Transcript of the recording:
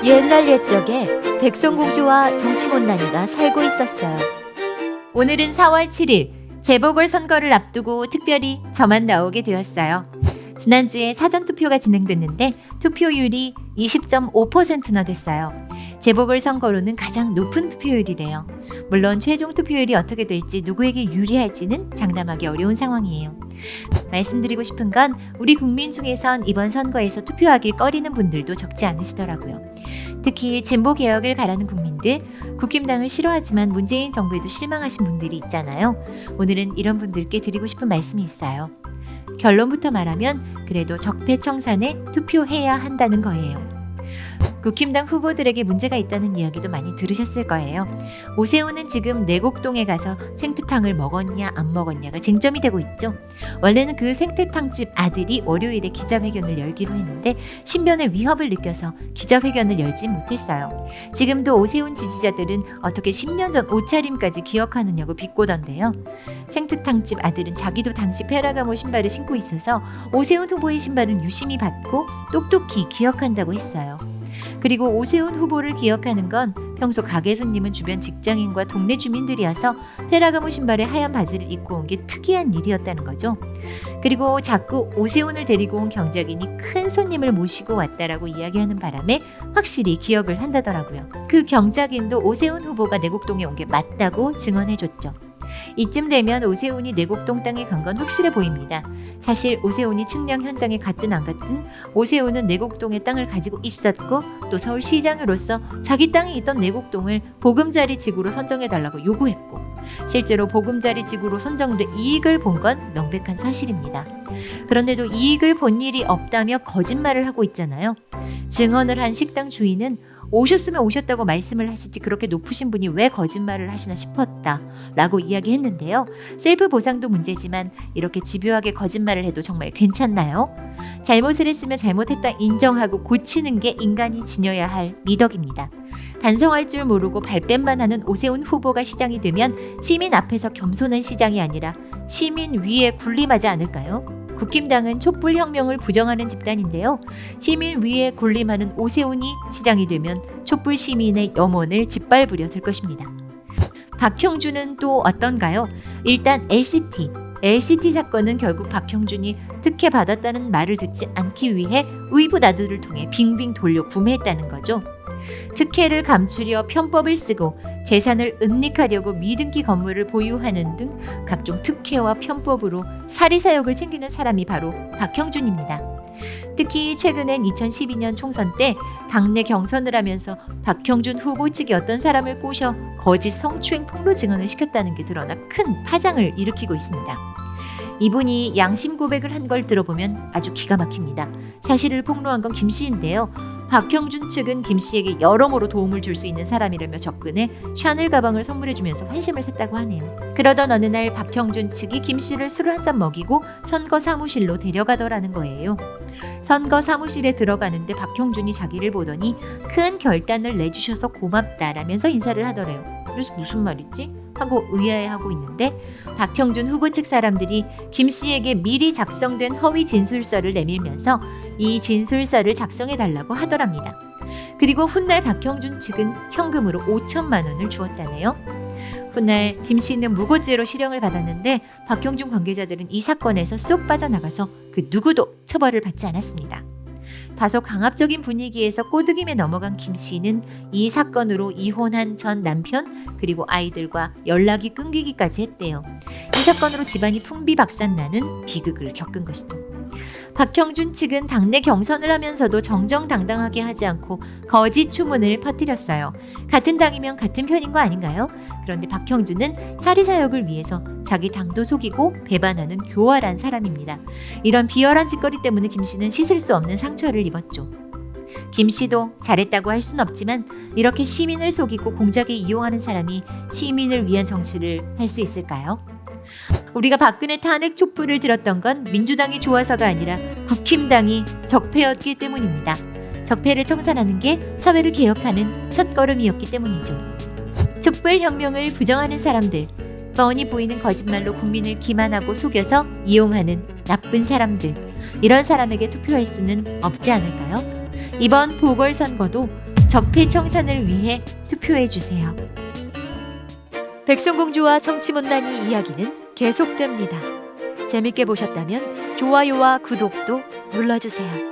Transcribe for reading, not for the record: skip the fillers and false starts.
옛날 옛적에 백성공주와 정치못난이가 살고 있었어요. 오늘은 4월 7일 재보궐선거를 앞두고 특별히 저만 나오게 되었어요. 지난주에 사전투표가 진행됐는데 투표율이 20.5%나 됐어요. 재보궐선거로는 가장 높은 투표율이래요. 물론 최종 투표율이 어떻게 될지 누구에게 유리할지는 장담하기 어려운 상황이에요. 말씀드리고 싶은 건 우리 국민 중에선 이번 선거에서 투표하길 꺼리는 분들도 적지 않으시더라고요. 특히 진보개혁을 바라는 국민들, 국힘당을 싫어하지만 문재인 정부에도 실망하신 분들이 있잖아요. 오늘은 이런 분들께 드리고 싶은 말씀이 있어요. 결론부터 말하면 그래도 적폐청산에 투표해야 한다는 거예요. 국힘당 후보들에게 문제가 있다는 이야기도 많이 들으셨을 거예요. 오세훈은 지금 내곡동에 가서 생태탕을 먹었냐 안 먹었냐가 쟁점이 되고 있죠. 원래는 그 생태탕집 아들이 월요일에 기자회견을 열기로 했는데 신변의 위협을 느껴서 기자회견을 열지 못했어요. 지금도 오세훈 지지자들은 어떻게 10년 전 옷차림까지 기억하느냐고 비꼬던데요. 생태탕집 아들은 자기도 당시 페라가모 신발을 신고 있어서 오세훈 후보의 신발은 유심히 봤고 똑똑히 기억한다고 했어요. 그리고 오세훈 후보를 기억하는 건 평소 가게 손님은 주변 직장인과 동네 주민들이어서 페라가모 신발에 하얀 바지를 입고 온 게 특이한 일이었다는 거죠. 그리고 자꾸 오세훈을 데리고 온 경작인이 큰 손님을 모시고 왔다라고 이야기하는 바람에 확실히 기억을 한다더라고요. 그 경작인도 오세훈 후보가 내곡동에 온 게 맞다고 증언해줬죠. 이쯤 되면 오세훈이 내곡동 땅에 간 건 확실해 보입니다. 사실 오세훈이 측량 현장에 갔든 안 갔든 오세훈은 내곡동의 땅을 가지고 있었고 또 서울시장으로서 자기 땅이 있던 내곡동을 보금자리 지구로 선정해달라고 요구했고 실제로 보금자리 지구로 선정돼 이익을 본 건 명백한 사실입니다. 그런데도 이익을 본 일이 없다며 거짓말을 하고 있잖아요. 증언을 한 식당 주인은 오셨으면 오셨다고 말씀을 하시지 그렇게 높으신 분이 왜 거짓말을 하시나 싶었다 라고 이야기했는데요. 셀프 보상도 문제지만 이렇게 집요하게 거짓말을 해도 정말 괜찮나요? 잘못을 했으면 잘못했다 인정하고 고치는 게 인간이 지녀야 할 미덕입니다. 반성할 줄 모르고 발뺌만 하는 오세훈 후보가 시장이 되면 시민 앞에서 겸손한 시장이 아니라 시민 위에 군림하지 않을까요? 국힘당은 촛불혁명을 부정하는 집단인데요. 시민 위에 군림하는 오세훈이 시장이 되면 촛불 시민의 염원을 짓밟으려 들 것입니다. 박형준은 또 어떤가요? 일단 LCT 사건은 결국 박형준이 특혜 받았다는 말을 듣지 않기 위해 의붓아들을 통해 빙빙 돌려 구매했다는 거죠. 특혜를 감추려 편법을 쓰고 재산을 은닉하려고 미등기 건물을 보유하는 등 각종 특혜와 편법으로 사리사욕을 챙기는 사람이 바로 박형준입니다. 특히 최근엔 2012년 총선 때 당내 경선을 하면서 박형준 후보 측이 어떤 사람을 꼬셔 거짓 성추행 폭로 증언을 시켰다는 게 드러나 큰 파장을 일으키고 있습니다. 이분이 양심 고백을 한 걸 들어보면 아주 기가 막힙니다. 사실을 폭로한 건 김 씨인데요. 박형준 측은 김 씨에게 여러모로 도움을 줄 수 있는 사람이라며 접근해 샤넬 가방을 선물해주면서 환심을 샀다고 하네요. 그러던 어느 날 박형준 측이 김 씨를 술을 한 잔 먹이고 선거 사무실로 데려가더라는 거예요. 선거 사무실에 들어가는데 박형준이 자기를 보더니 큰 결단을 내주셔서 고맙다라면서 인사를 하더래요. 그래서 무슨 말이지? 하고 의아해하고 있는데 박형준 후보 측 사람들이 김 씨에게 미리 작성된 허위 진술서를 내밀면서 이 진술서를 작성해달라고 하더랍니다. 그리고 훗날 박형준 측은 현금으로 5천만 원을 주었다네요. 훗날 김 씨는 무고죄로 실형을 받았는데 박형준 관계자들은 이 사건에서 쏙 빠져나가서 그 누구도 처벌을 받지 않았습니다. 다소 강압적인 분위기에서 꼬드김에 넘어간 김 씨는 이 사건으로 이혼한 전 남편 그리고 아이들과 연락이 끊기기까지 했대요. 이 사건으로 집안이 풍비박산나는 비극을 겪은 것이죠. 박형준 측은 당내 경선을 하면서도 정정당당하게 하지 않고 거짓 추문을 퍼뜨렸어요. 같은 당이면 같은 편인 거 아닌가요? 그런데 박형준은 사리사욕을 위해서 자기 당도 속이고 배반하는 교활한 사람입니다. 이런 비열한 짓거리 때문에 김 씨는 씻을 수 없는 상처를 입었죠. 김 씨도 잘했다고 할 순 없지만 이렇게 시민을 속이고 공작에 이용하는 사람이 시민을 위한 정치를 할 수 있을까요? 우리가 박근혜 탄핵 촛불을 들었던 건 민주당이 좋아서가 아니라 국힘당이 적폐였기 때문입니다. 적폐를 청산하는 게 사회를 개혁하는 첫걸음이었기 때문이죠. 촛불혁명을 부정하는 사람들, 뻔히 보이는 거짓말로 국민을 기만하고 속여서 이용하는 나쁜 사람들, 이런 사람에게 투표할 수는 없지 않을까요? 이번 보궐선거도 적폐청산을 위해 투표해주세요. 백성공주와 정치못난이 이야기는 계속됩니다. 재밌게 보셨다면 좋아요와 구독도 눌러주세요.